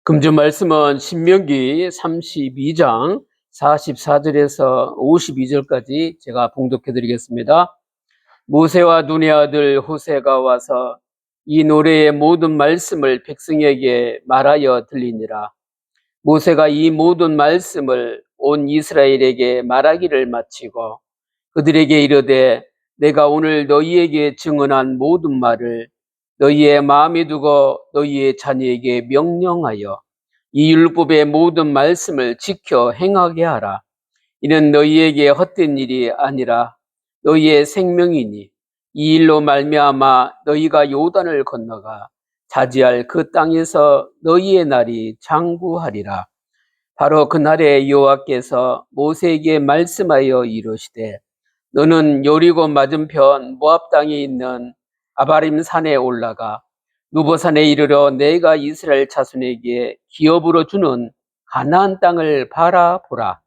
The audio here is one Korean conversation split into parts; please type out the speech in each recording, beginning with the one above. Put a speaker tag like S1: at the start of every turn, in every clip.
S1: 금주 말씀은 신명기 32장 44절에서 52절까지 제가 봉독해 드리겠습니다. 모세와 눈의 아들 호세가 와서 이 노래의 모든 말씀을 백성에게 말하여 들리니라. 모세가 이 모든 말씀을 온 이스라엘에게 말하기를 마치고 그들에게 이르되 내가 오늘 너희에게 증언한 모든 말을 너희의 마음에 두고 너희의 자녀에게 명령하여 이 율법의 모든 말씀을 지켜 행하게 하라. 이는 너희에게 헛된 일이 아니라 너희의 생명이니 이 일로 말미암아 너희가 요단을 건너가 차지할 그 땅에서 너희의 날이 장구하리라. 바로 그날에 여호와께서 모세에게 말씀하여 이르시되 너는 여리고 맞은편 모압 땅에 있는 아바림 산에 올라가 누보산에 이르러 내가 이스라엘 자손에게 기업으로 주는 가나안 땅을 바라보라.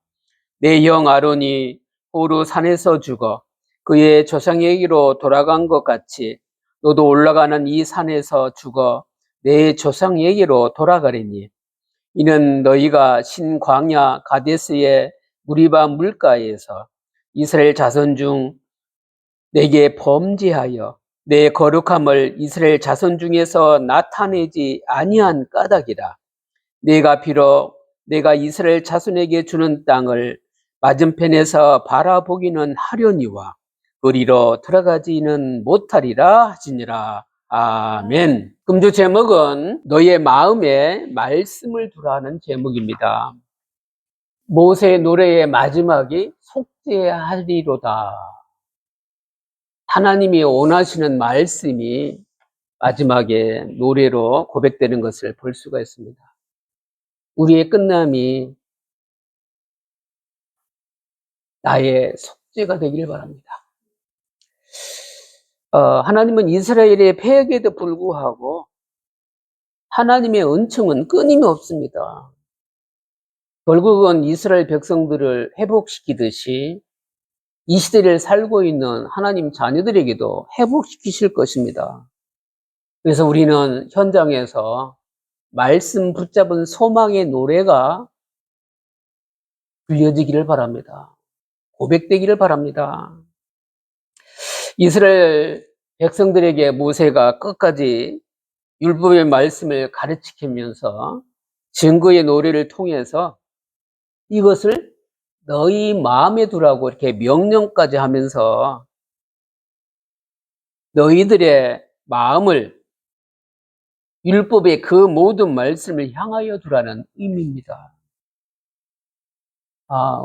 S1: 내 형 아론이 호르 산에서 죽어 그의 조상에게로 돌아간 것 같이 너도 올라가는 이 산에서 죽어 내 조상에게로 돌아가리니 이는 너희가 신광야 가데스의 무리바 물가에서 이스라엘 자손 중 내게 범죄하여 내 거룩함을 이스라엘 자손 중에서 나타내지 아니한 까닭이라. 내가 비록 내가 이스라엘 자손에게 주는 땅을 맞은편에서 바라보기는 하려니와 그리로 들어가지는 못하리라 하시니라. 아멘. 금주 제목은 너의 마음에 말씀을 두라는 제목입니다. 모세의 노래의 마지막이 속죄하리로다. 하나님이 원하시는 말씀이 마지막에 노래로 고백되는 것을 볼 수가 있습니다. 우리의 끝남이 나의 속죄가 되길 바랍니다. 하나님은 이스라엘의 패역에도 불구하고 하나님의 은총은 끊임없습니다. 결국은 이스라엘 백성들을 회복시키듯이 이 시대를 살고 있는 하나님 자녀들에게도 회복시키실 것입니다. 그래서 우리는 현장에서 말씀 붙잡은 소망의 노래가 들려지기를 바랍니다. 고백되기를 바랍니다. 이스라엘 백성들에게 모세가 끝까지 율법의 말씀을 가르치면서 증거의 노래를 통해서 이것을 너희 마음에 두라고 이렇게 명령까지 하면서 너희들의 마음을 율법의 그 모든 말씀을 향하여 두라는 의미입니다.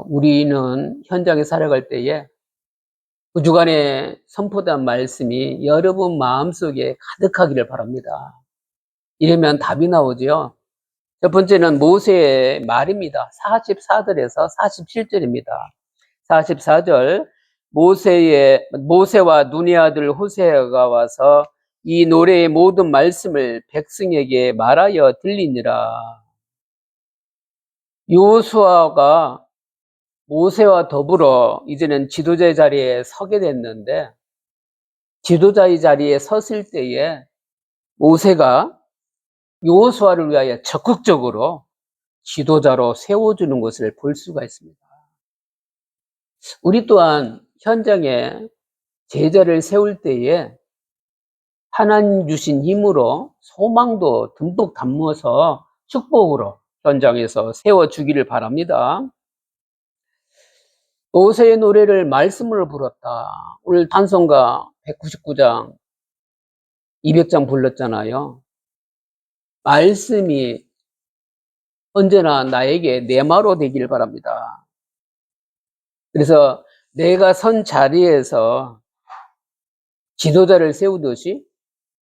S1: 우리는 현장에 살아갈 때에 그 주간에 선포된 말씀이 여러분 마음속에 가득하기를 바랍니다. 이러면 답이 나오죠. 첫 번째는 모세의 말입니다. 44절에서 47절입니다. 44절 모세와 눈의 아들 호세가 와서 이 노래의 모든 말씀을 백성에게 말하여 들리니라. 여호수아가 모세와 더불어 이제는 지도자의 자리에 서게 됐는데 지도자의 자리에 섰을 때에 모세가 여호수아를 위하여 적극적으로 지도자로 세워주는 것을 볼 수가 있습니다. 우리 또한 현장에 제자를 세울 때에 하나님 주신 힘으로 소망도 듬뿍 담아서 축복으로 현장에서 세워주기를 바랍니다. 모세의 노래를 말씀으로 불었다. 오늘 찬송가 199장 200장 불렀잖아요. 말씀이 언제나 나에게 내마로 되기를 바랍니다. 그래서 내가 선 자리에서 지도자를 세우듯이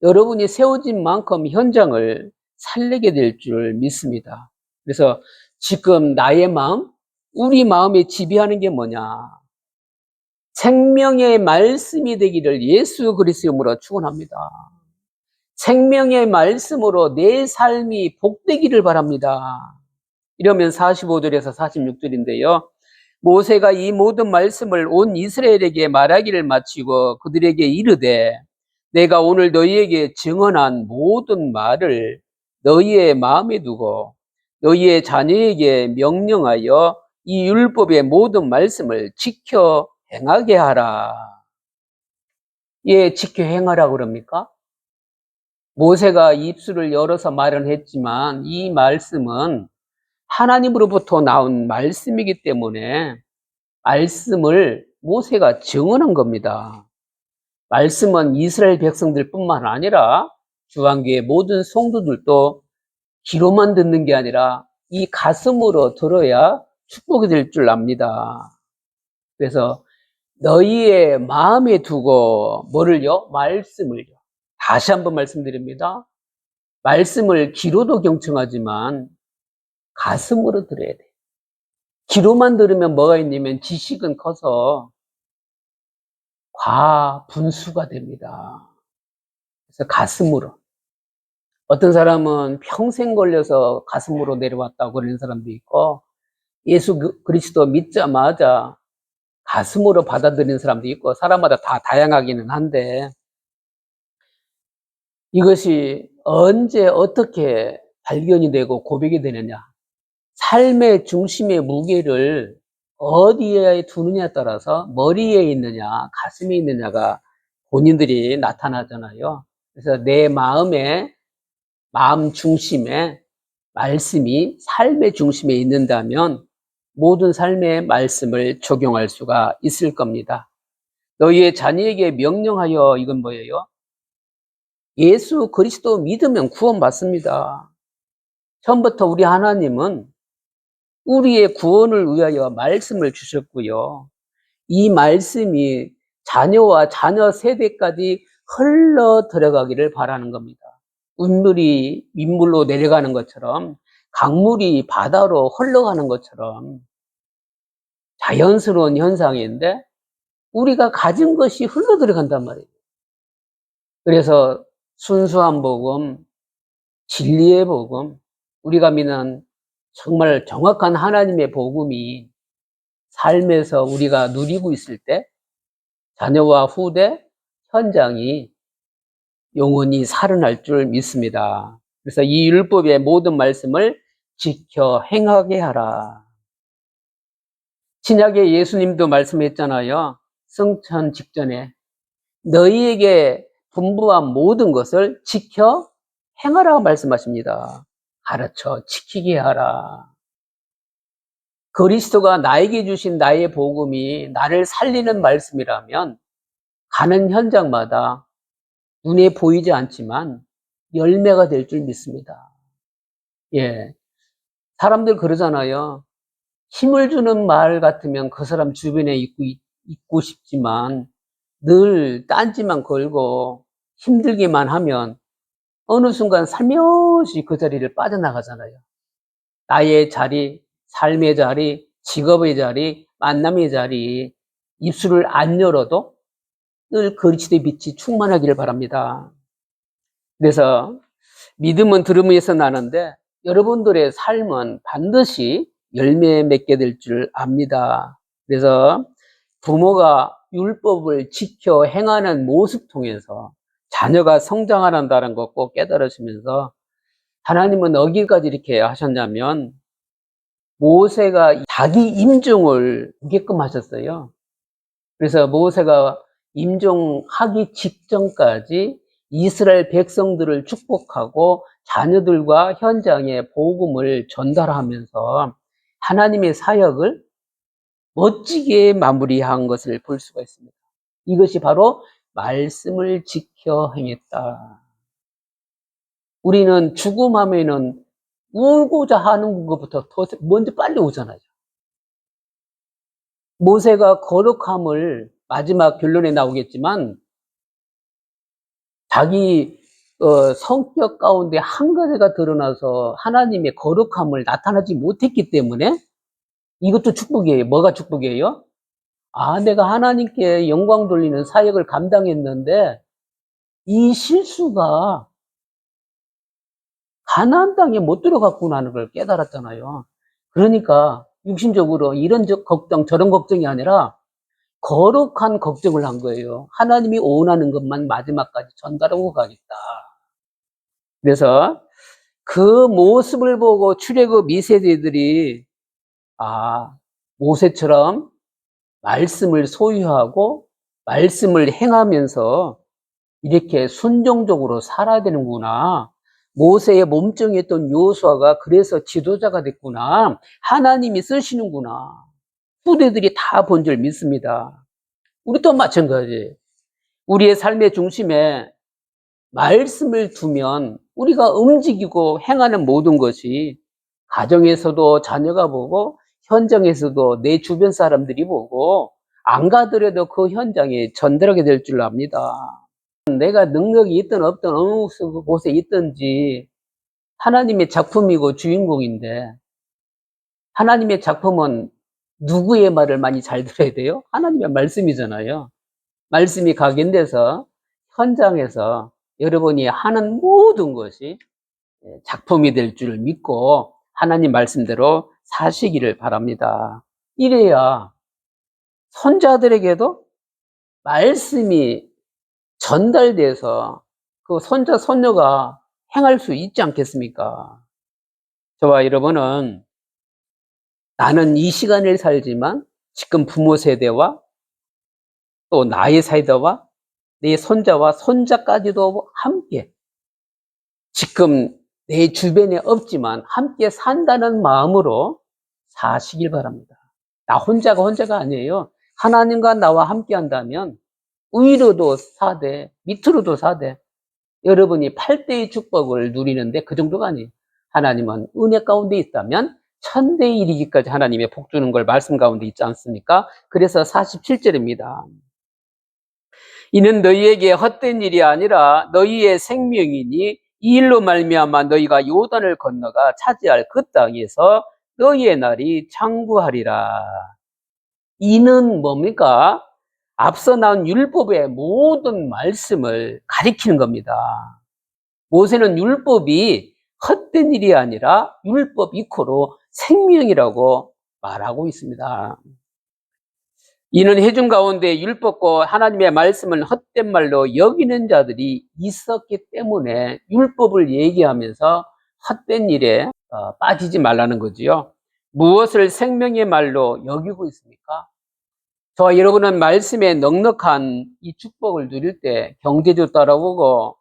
S1: 여러분이 세워진 만큼 현장을 살리게 될 줄 믿습니다. 그래서 지금 나의 마음, 우리 마음에 지배하는 게 뭐냐? 생명의 말씀이 되기를 예수 그리스도의 이름으로 축원합니다. 생명의 말씀으로 내 삶이 복되기를 바랍니다. 이러면 45절에서 46절인데요. 모세가 이 모든 말씀을 온 이스라엘에게 말하기를 마치고 그들에게 이르되 내가 오늘 너희에게 증언한 모든 말을 너희의 마음에 두고 너희의 자녀에게 명령하여 이 율법의 모든 말씀을 지켜 행하게 하라. 예, 지켜 행하라고 그럽니까? 모세가 입술을 열어서 말은 했지만 이 말씀은 하나님으로부터 나온 말씀이기 때문에 말씀을 모세가 증언한 겁니다. 말씀은 이스라엘 백성들뿐만 아니라 주한교회 모든 성도들도 귀로만 듣는 게 아니라 이 가슴으로 들어야 축복이 될 줄 압니다. 그래서 너희의 마음에 두고 뭐를요? 말씀을요. 다시 한번 말씀드립니다. 말씀을 귀로도 경청하지만 가슴으로 들어야 돼요. 귀로만 들으면 뭐가 있냐면 지식은 커서 과분수가 됩니다. 그래서 가슴으로. 어떤 사람은 평생 걸려서 가슴으로 내려왔다고 그러는 사람도 있고, 예수 그리스도 믿자마자 가슴으로 받아들이는 사람도 있고, 사람마다 다 다양하기는 한데, 이것이 언제 어떻게 발견이 되고 고백이 되느냐. 삶의 중심의 무게를 어디에 두느냐에 따라서 머리에 있느냐, 가슴에 있느냐가 본인들이 나타나잖아요. 그래서 내 마음 중심에 말씀이 삶의 중심에 있는다면 모든 삶의 말씀을 적용할 수가 있을 겁니다. 너희의 자녀에게 명령하여, 이건 뭐예요? 예수 그리스도 믿으면 구원받습니다. 처음부터 우리 하나님은 우리의 구원을 위하여 말씀을 주셨고요. 이 말씀이 자녀와 자녀 세대까지 흘러 들어가기를 바라는 겁니다. 운물이 윗물로 내려가는 것처럼, 강물이 바다로 흘러가는 것처럼 자연스러운 현상인데 우리가 가진 것이 흘러 들어간단 말이에요. 그래서 순수한 복음, 진리의 복음, 우리가 믿는 정말 정확한 하나님의 복음이 삶에서 우리가 누리고 있을 때 자녀와 후대, 현장이 영원히 살아날 줄 믿습니다. 그래서 이 율법의 모든 말씀을 지켜 행하게 하라. 신약의 예수님도 말씀했잖아요. 승천 직전에 너희에게 분부한 모든 것을 지켜 행하라고 말씀하십니다. 가르쳐 지키게 하라. 그리스도가 나에게 주신 나의 복음이 나를 살리는 말씀이라면 가는 현장마다 눈에 보이지 않지만 열매가 될 줄 믿습니다. 예. 사람들 그러잖아요. 힘을 주는 말 같으면 그 사람 주변에 있고 싶지만 늘 딴지만 걸고 힘들기만 하면 어느 순간 살며시 그 자리를 빠져나가잖아요. 나의 자리, 삶의 자리, 직업의 자리, 만남의 자리, 입술을 안 열어도 늘 그리스도의 빛이 충만하기를 바랍니다. 그래서 믿음은 들음에서 나는데 여러분들의 삶은 반드시 열매 맺게 될 줄 압니다. 그래서 부모가 율법을 지켜 행하는 모습 통해서 자녀가 성장한다는 것 꼭 깨달으시면서, 하나님은 어디까지 이렇게 하셨냐면 모세가 자기 임종을 보게끔 하셨어요. 그래서 모세가 임종하기 직전까지 이스라엘 백성들을 축복하고 자녀들과 현장에 복음을 전달하면서 하나님의 사역을 멋지게 마무리한 것을 볼 수가 있습니다. 이것이 바로 말씀을 지켜 행했다. 우리는 죽음하면은 울고자 하는 것부터 더 먼저 빨리 오잖아요. 모세가 거룩함을 마지막 결론에 나오겠지만 자기 성격 가운데 한 가지가 드러나서 하나님의 거룩함을 나타나지 못했기 때문에 이것도 축복이에요. 뭐가 축복이에요? 아, 내가 하나님께 영광 돌리는 사역을 감당했는데 이 실수가 가나안 땅에 못 들어갔구나 하는 걸 깨달았잖아요. 그러니까 육신적으로 이런 걱정 저런 걱정이 아니라 거룩한 걱정을 한 거예요. 하나님이 원하는 것만 마지막까지 전달하고 가겠다. 그래서 그 모습을 보고 출애굽 2세대들이 모세처럼 말씀을 소유하고 말씀을 행하면서 이렇게 순종적으로 살아야 되는구나. 모세의 몸종이었던 여호수아가 그래서 지도자가 됐구나. 하나님이 쓰시는구나. 후대들이 다 본 줄 믿습니다. 우리도 마찬가지. 우리의 삶의 중심에 말씀을 두면 우리가 움직이고 행하는 모든 것이 가정에서도 자녀가 보고 현장에서도 내 주변 사람들이 보고 안 가더라도 그 현장에 전달하게 될 줄 압니다. 내가 능력이 있든 없든 어느 곳에 있든지 하나님의 작품이고 주인공인데, 하나님의 작품은 누구의 말을 많이 잘 들어야 돼요? 하나님의 말씀이잖아요. 말씀이 각인돼서 현장에서 여러분이 하는 모든 것이 작품이 될 줄 믿고 하나님 말씀대로 사시기를 바랍니다. 이래야 손자들에게도 말씀이 전달돼서 그 손자, 손녀가 행할 수 있지 않겠습니까? 저와 여러분은 나는 이 시간을 살지만 지금 부모 세대와 또 나의 세대와 내 손자와 손자까지도 함께 지금 내 주변에 없지만 함께 산다는 마음으로 사시길 바랍니다. 나 혼자가 아니에요. 하나님과 나와 함께 한다면 위로도 4대, 밑으로도 4대, 여러분이 8대의 축복을 누리는데 그 정도가 아니에요. 하나님은 은혜 가운데 있다면 1000대에 이르기까지 하나님의 복 주는 걸 말씀 가운데 있지 않습니까? 그래서 47절입니다. 이는 너희에게 헛된 일이 아니라 너희의 생명이니 이 일로 말미암아 너희가 요단을 건너가 차지할 그 땅에서 너희의 날이 장구하리라. 이는 뭡니까? 앞서 나온 율법의 모든 말씀을 가리키는 겁니다. 모세는 율법이 헛된 일이 아니라 율법 이코로 생명이라고 말하고 있습니다. 이는 회중 가운데 율법과 하나님의 말씀을 헛된 말로 여기는 자들이 있었기 때문에 율법을 얘기하면서 헛된 일에 빠지지 말라는 거지요. 무엇을 생명의 말로 여기고 있습니까? 저와 여러분은 말씀에 넉넉한 이 축복을 누릴 때 경제도 따라오고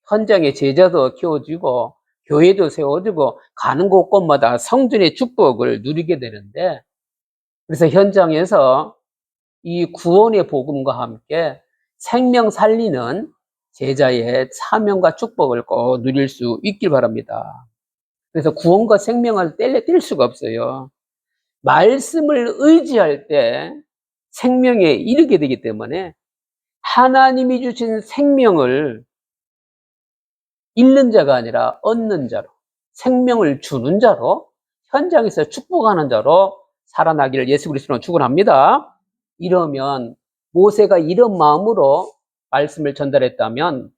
S1: 현장에 제자도 키워지고 교회도 세워지고 가는 곳곳마다 성전의 축복을 누리게 되는데, 그래서 현장에서 이 구원의 복음과 함께 생명 살리는 제자의 사명과 축복을 꼭 누릴 수 있길 바랍니다. 그래서 구원과 생명을 뗄 수가 없어요. 말씀을 의지할 때 생명에 이르게 되기 때문에 하나님이 주신 생명을 잃는 자가 아니라 얻는 자로, 생명을 주는 자로, 현장에서 축복하는 자로 살아나기를 예수 그리스도로 축원합니다. 이러면 모세가 이런 마음으로 말씀을 전달했다면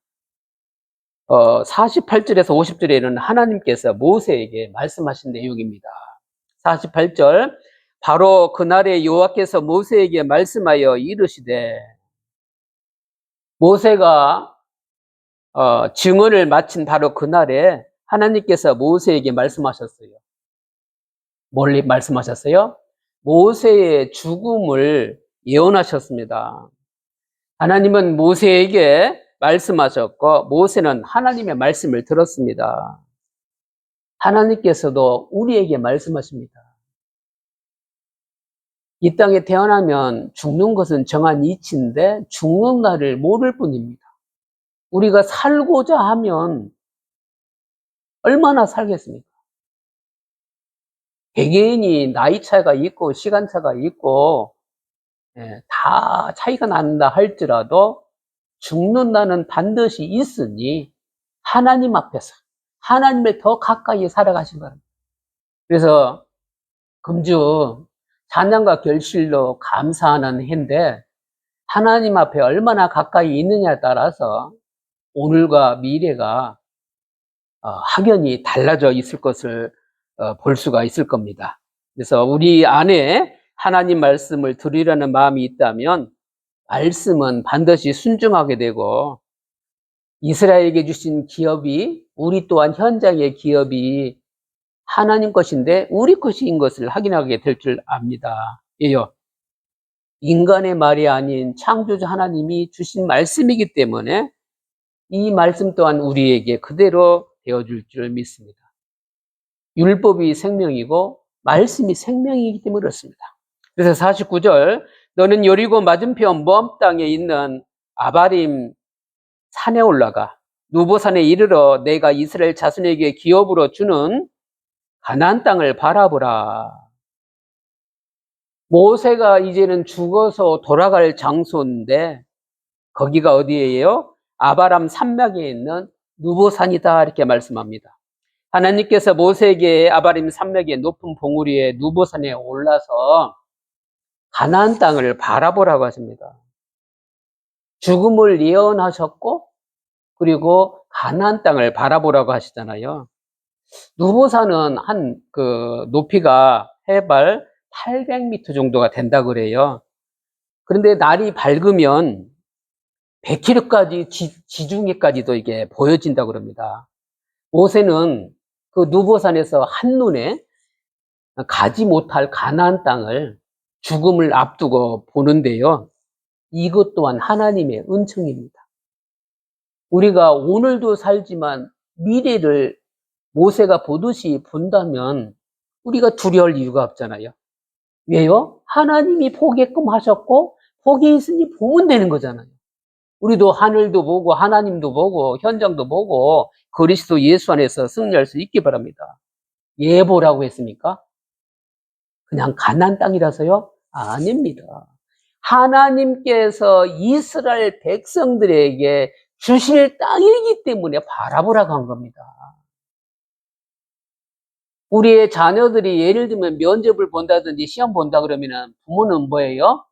S1: 48절에서 50절에는 하나님께서 모세에게 말씀하신 내용입니다. 48절, 바로 그날에 여호와께서 모세에게 말씀하여 이르시되, 모세가 증언을 마친 바로 그날에 하나님께서 모세에게 말씀하셨어요. 뭘 말씀하셨어요? 모세의 죽음을 예언하셨습니다. 하나님은 모세에게 말씀하셨고 모세는 하나님의 말씀을 들었습니다. 하나님께서도 우리에게 말씀하십니다. 이 땅에 태어나면 죽는 것은 정한 이치인데 죽는 날을 모를 뿐입니다. 우리가 살고자 하면 얼마나 살겠습니까? 개개인이 나이 차이가 있고 시간 차가 있고 다 차이가 난다 할지라도 죽는 날은 반드시 있으니 하나님 앞에서 하나님을 더 가까이 살아가신 바랍니다. 그래서 금주 찬양과 결실로 감사하는 해인데 하나님 앞에 얼마나 가까이 있느냐에 따라서 오늘과 미래가 확연히 달라져 있을 것을 볼 수가 있을 겁니다. 그래서 우리 안에 하나님 말씀을 들으려는 마음이 있다면 말씀은 반드시 순종하게 되고, 이스라엘에게 주신 기업이 우리 또한 현장의 기업이 하나님 것인데 우리 것인 것을 확인하게 될 줄 압니다. 예요. 인간의 말이 아닌 창조주 하나님이 주신 말씀이기 때문에 이 말씀 또한 우리에게 그대로 되어줄 줄 믿습니다. 율법이 생명이고 말씀이 생명이기 때문에 그렇습니다. 그래서 49절, 너는 여리고 맞은편 모압 땅에 있는 아바림 산에 올라가 누보산에 이르러 내가 이스라엘 자손에게 기업으로 주는 가나안 땅을 바라보라. 모세가 이제는 죽어서 돌아갈 장소인데 거기가 어디예요? 아바람 산맥에 있는 누보산이다 이렇게 말씀합니다. 하나님께서 모세에게 아바림 산맥의 높은 봉우리에 누보산에 올라서 가나안 땅을 바라보라고 하십니다. 죽음을 예언하셨고 그리고 가나안 땅을 바라보라고 하시잖아요. 누보산은 높이가 해발 800m 정도가 된다 그래요. 그런데 날이 밝으면 100km까지 지중해까지도 이게 보여진다 그럽니다. 모세는 그 누보산에서 한눈에 가지 못할 가나안 땅을 죽음을 앞두고 보는데요. 이것 또한 하나님의 은총입니다. 우리가 오늘도 살지만 미래를 모세가 보듯이 본다면 우리가 두려울 이유가 없잖아요. 왜요? 하나님이 보게끔 하셨고 보게 있으니 보면 되는 거잖아요. 우리도 하늘도 보고 하나님도 보고 현장도 보고 그리스도 예수 안에서 승리할 수 있기 바랍니다. 예보라고 했습니까? 그냥 가나안 땅이라서요? 아닙니다. 하나님께서 이스라엘 백성들에게 주실 땅이기 때문에 바라보라고 한 겁니다. 우리의 자녀들이 예를 들면 면접을 본다든지 시험 본다 그러면 부모는 뭐예요?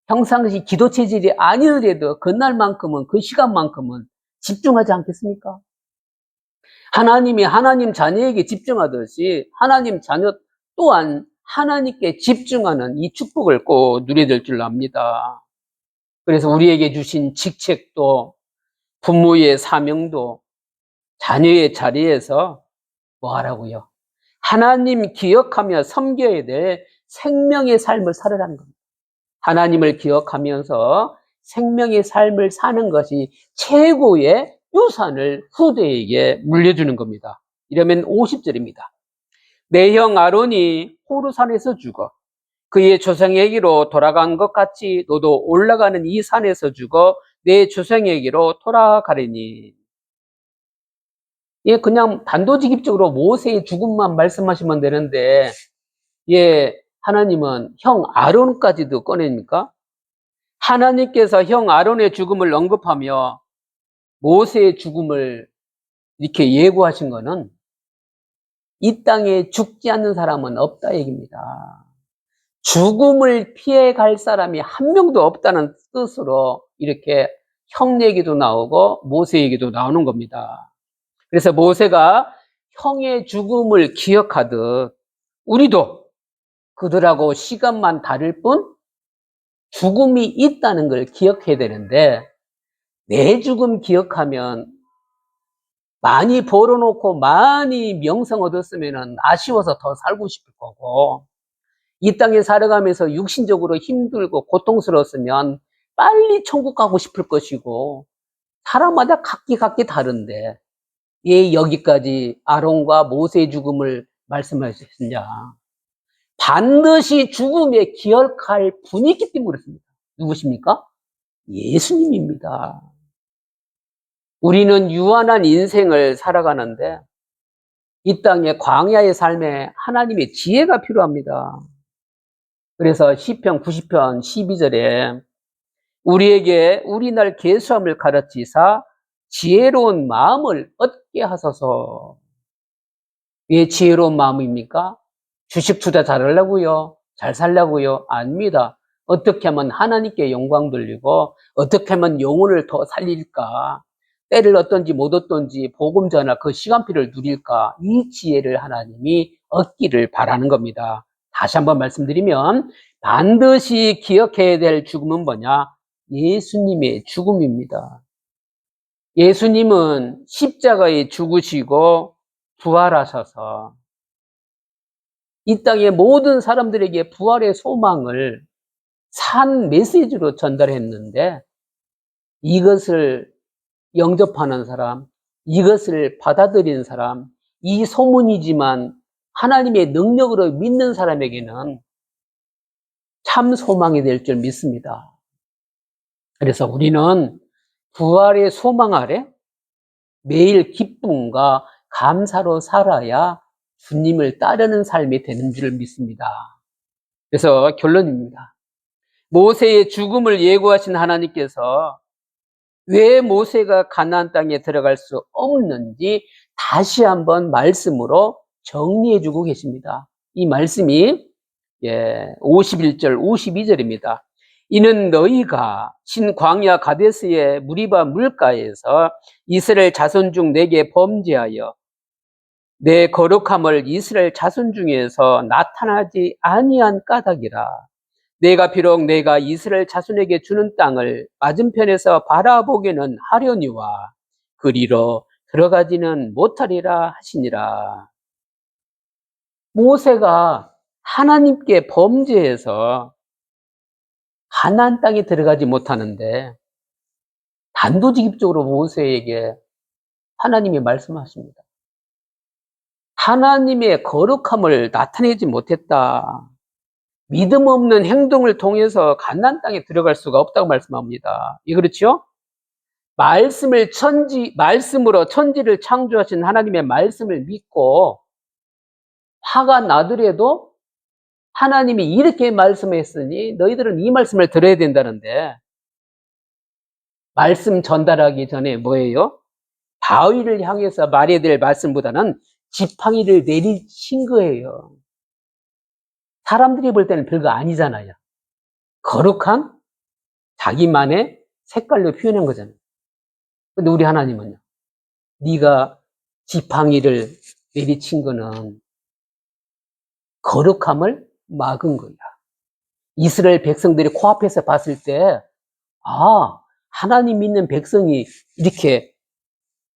S1: 평상시 기도 체질이 아니더라도 그날만큼은 그 시간만큼은 집중하지 않겠습니까? 하나님이 하나님 자녀에게 집중하듯이 하나님 자녀 또한 하나님께 집중하는 이 축복을 꼭 누려야 될 줄 압니다. 그래서 우리에게 주신 직책도 부모의 사명도 자녀의 자리에서 뭐 하라고요? 하나님 기억하며 섬겨야 될 생명의 삶을 살으라는 겁니다. 하나님을 기억하면서 생명의 삶을 사는 것이 최고의 유산을 후대에게 물려주는 겁니다. 이러면 50절입니다. 내 형 아론이 호르산에서 죽어 그의 조상에게로 돌아간 것 같이 너도 올라가는 이 산에서 죽어 내 조상에게로 돌아가리니. 예, 그냥 단도직입적으로 모세의 죽음만 말씀하시면 되는데, 예, 하나님은 형 아론까지도 꺼냅니까? 하나님께서 형 아론의 죽음을 언급하며 모세의 죽음을 이렇게 예고하신 거는 이 땅에 죽지 않는 사람은 없다 얘기입니다. 죽음을 피해 갈 사람이 한 명도 없다는 뜻으로 이렇게 형 얘기도 나오고 모세 얘기도 나오는 겁니다. 그래서 모세가 형의 죽음을 기억하듯 우리도 그들하고 시간만 다를 뿐 죽음이 있다는 걸 기억해야 되는데 내 죽음 기억하면 많이 벌어놓고 많이 명성 얻었으면 아쉬워서 더 살고 싶을 거고 이 땅에 살아가면서 육신적으로 힘들고 고통스러웠으면 빨리 천국 가고 싶을 것이고 사람마다 각기 다른데 왜 여기까지 아론과 모세의 죽음을 말씀하셨느냐. 반드시 죽음에 기억할 분이 있기 때문에 그렇습니다. 누구십니까? 예수님입니다. 우리는 유한한 인생을 살아가는데 이 땅의 광야의 삶에 하나님의 지혜가 필요합니다. 그래서 시편 90편 12절에 우리에게 우리 날 계수함을 가르치사 지혜로운 마음을 얻게 하소서. 왜 지혜로운 마음입니까? 주식 투자 잘하려고요? 잘 살려고요? 아닙니다. 어떻게 하면 하나님께 영광 돌리고 어떻게 하면 영혼을 더 살릴까? 때를 얻든지 못 얻든지 복음 전할 그 시간표를 누릴까? 이 지혜를 하나님이 얻기를 바라는 겁니다. 다시 한번 말씀드리면 반드시 기억해야 될 죽음은 뭐냐? 예수님의 죽음입니다. 예수님은 십자가에 죽으시고 부활하셔서 이 땅의 모든 사람들에게 부활의 소망을 산 메시지로 전달했는데 이것을 영접하는 사람, 이것을 받아들인 사람, 이 소문이지만 하나님의 능력으로 믿는 사람에게는 참 소망이 될 줄 믿습니다. 그래서 우리는 부활의 소망 아래 매일 기쁨과 감사로 살아야 주님을 따르는 삶이 되는 줄 믿습니다. 그래서 결론입니다. 모세의 죽음을 예고하신 하나님께서 왜 모세가 가나안 땅에 들어갈 수 없는지 다시 한번 말씀으로 정리해 주고 계십니다. 이 말씀이 51절, 52절입니다. 이는 너희가 신광야 가데스의 무리바 물가에서 이스라엘 자손 중 내게 범죄하여 내 거룩함을 이스라엘 자손 중에서 나타나지 아니한 까닭이라. 내가 비록 내가 이스라엘 자손에게 주는 땅을 맞은편에서 바라보게는 하려니와 그리로 들어가지는 못하리라 하시니라. 모세가 하나님께 범죄해서 가나안 땅에 들어가지 못하는데 단도직입적으로 모세에게 하나님이 말씀하십니다. 하나님의 거룩함을 나타내지 못했다. 믿음 없는 행동을 통해서 가나안 땅에 들어갈 수가 없다고 말씀합니다. 이 그렇죠? 말씀으로 천지를 창조하신 하나님의 말씀을 믿고 화가 나더라도 하나님이 이렇게 말씀했으니 너희들은 이 말씀을 들어야 된다는데 말씀 전달하기 전에 뭐예요? 바위를 향해서 말해야 될 말씀보다는 지팡이를 내리친 거예요. 사람들이 볼 때는 별거 아니잖아요. 거룩한 자기만의 색깔로 표현한 거잖아요. 근데 우리 하나님은요, 네가 지팡이를 내리친 거는 거룩함을 막은 거야. 이스라엘 백성들이 코앞에서 봤을 때, 하나님 믿는 백성이 이렇게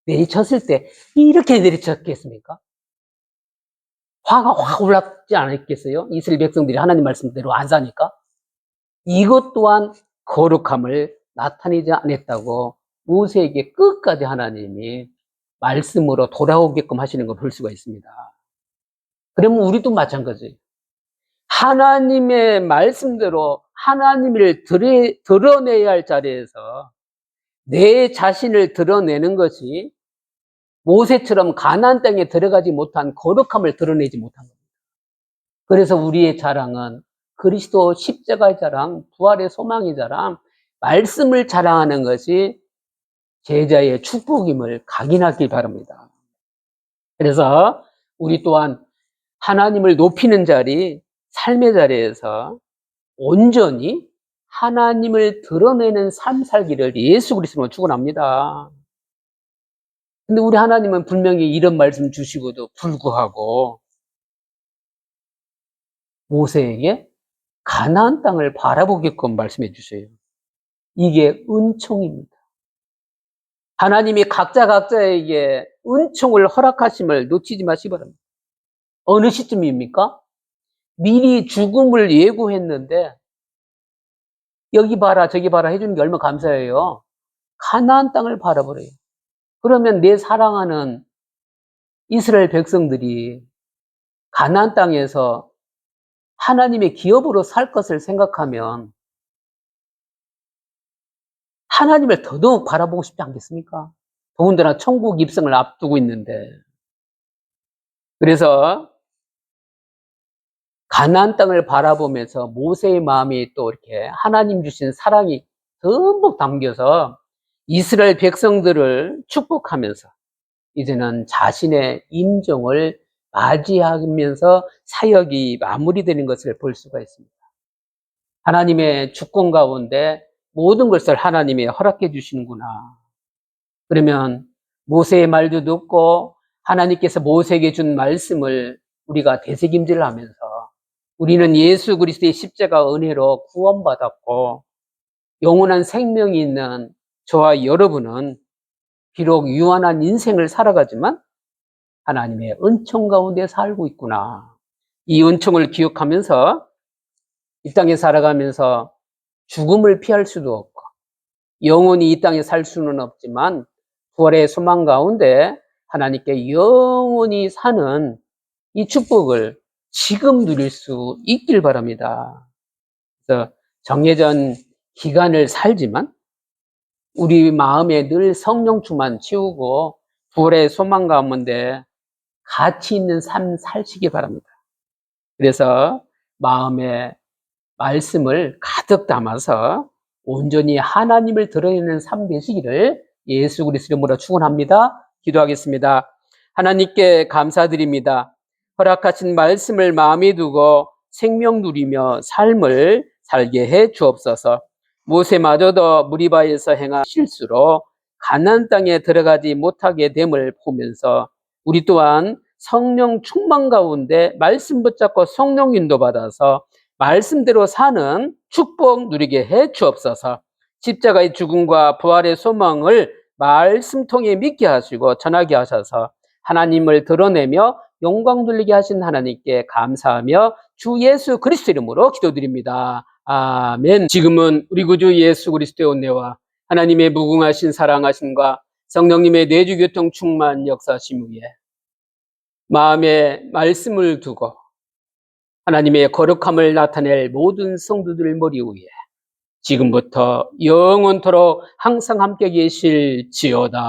S1: 내리쳤을 때 이렇게 내리쳤겠습니까? 화가 확 올랐지 않았겠어요? 이스라엘 백성들이 하나님 말씀대로 안 사니까. 이것 또한 거룩함을 나타내지 않았다고 모세에게 끝까지 하나님이 말씀으로 돌아오게끔 하시는 걸 볼 수가 있습니다. 그러면 우리도 마찬가지예요. 하나님의 말씀대로 하나님을 드러내야 할 자리에서 내 자신을 드러내는 것이 모세처럼 가나안 땅에 들어가지 못한 거룩함을 드러내지 못한 겁니다. 그래서 우리의 자랑은 그리스도 십자가의 자랑, 부활의 소망의 자랑, 말씀을 자랑하는 것이 제자의 축복임을 각인하길 바랍니다. 그래서 우리 또한 하나님을 높이는 자리, 삶의 자리에서 온전히 하나님을 드러내는 삶 살기를 예수 그리스도로 축원합니다. 근데 우리 하나님은 분명히 이런 말씀 주시고도 불구하고 모세에게 가나안 땅을 바라보게끔 말씀해 주세요. 이게 은총입니다. 하나님이 각자에게 은총을 허락하심을 놓치지 마시기 바랍니다. 어느 시점입니까? 미리 죽음을 예고했는데 여기 봐라 저기 봐라 해주는 게 얼마나 감사해요. 가나안 땅을 바라보래요. 그러면 내 사랑하는 이스라엘 백성들이 가나안 땅에서 하나님의 기업으로 살 것을 생각하면 하나님을 더더욱 바라보고 싶지 않겠습니까? 더군다나 천국 입성을 앞두고 있는데. 그래서 가나안 땅을 바라보면서 모세의 마음이 또 이렇게 하나님 주신 사랑이 듬뿍 담겨서 이스라엘 백성들을 축복하면서 이제는 자신의 임종을 맞이하면서 사역이 마무리되는 것을 볼 수가 있습니다. 하나님의 주권 가운데 모든 것을 하나님이 허락해 주시는구나. 그러면 모세의 말도 듣고 하나님께서 모세에게 준 말씀을 우리가 되새김질을 하면서 우리는 예수 그리스도의 십자가 은혜로 구원받았고 영원한 생명이 있는 저와 여러분은 비록 유한한 인생을 살아가지만 하나님의 은총 가운데 살고 있구나. 이 은총을 기억하면서 이 땅에 살아가면서 죽음을 피할 수도 없고 영원히 이 땅에 살 수는 없지만 부활의 소망 가운데 하나님께 영원히 사는 이 축복을 지금 누릴 수 있길 바랍니다. 그래서 정해진 기간을 살지만 우리 마음에 늘 성령 충만 채우고 부활의 소망 가운데 가치 있는 삶 살시기 바랍니다. 그래서 마음에 말씀을 가득 담아서 온전히 하나님을 드러내는 삶 되시기를 예수 그리스도 이름으로 축원합니다. 기도하겠습니다. 하나님께 감사드립니다. 허락하신 말씀을 마음에 두고 생명 누리며 삶을 살게 해 주옵소서. 모세마저도 무리바에서 행한 실수로 가나안 땅에 들어가지 못하게 됨을 보면서 우리 또한 성령 충만 가운데 말씀 붙잡고 성령 인도받아서 말씀대로 사는 축복 누리게 해 주옵소서. 십자가의 죽음과 부활의 소망을 말씀 통해 믿게 하시고 전하게 하셔서 하나님을 드러내며 영광 돌리게 하신 하나님께 감사하며 주 예수 그리스도 이름으로 기도드립니다. 아멘. 지금은 우리 구주 예수 그리스도의 은혜와 하나님의 무궁하신 사랑하심과 성령님의 내주교통 충만 역사심 위에 마음에 말씀을 두고 하나님의 거룩함을 나타낼 모든 성도들 머리 위에 지금부터 영원토록 항상 함께 계실지어다.